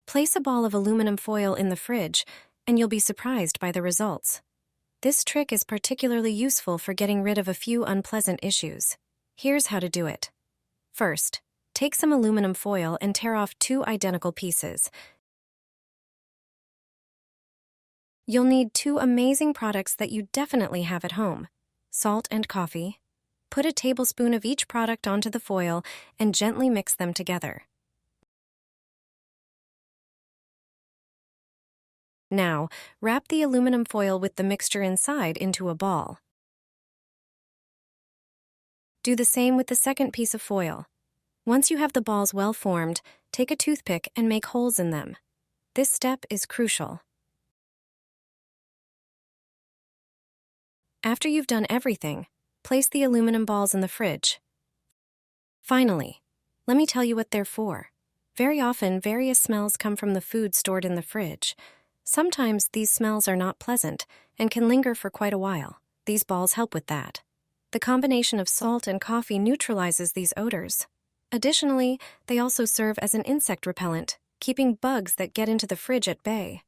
Place a ball of aluminum foil in the fridge, and you'll be surprised by the results. This trick is particularly useful for getting rid of a few unpleasant issues. Here's how to do it. First, take some aluminum foil and tear off 2 identical pieces. You'll need 2 amazing products that you definitely have at home: salt and coffee. Put a tablespoon of each product onto the foil and gently mix them together. Now, wrap the aluminum foil with the mixture inside into a ball. Do the same with the second piece of foil. Once you have the balls well formed, take a toothpick and make holes in them. This step is crucial. After you've done everything, place the aluminum balls in the fridge. Finally, let me tell you what they're for. Very often, various smells come from the food stored in the fridge. Sometimes these smells are not pleasant and can linger for quite a while. These balls help with that. The combination of salt and coffee neutralizes these odors. Additionally, they also serve as an insect repellent, keeping bugs that get into the fridge at bay.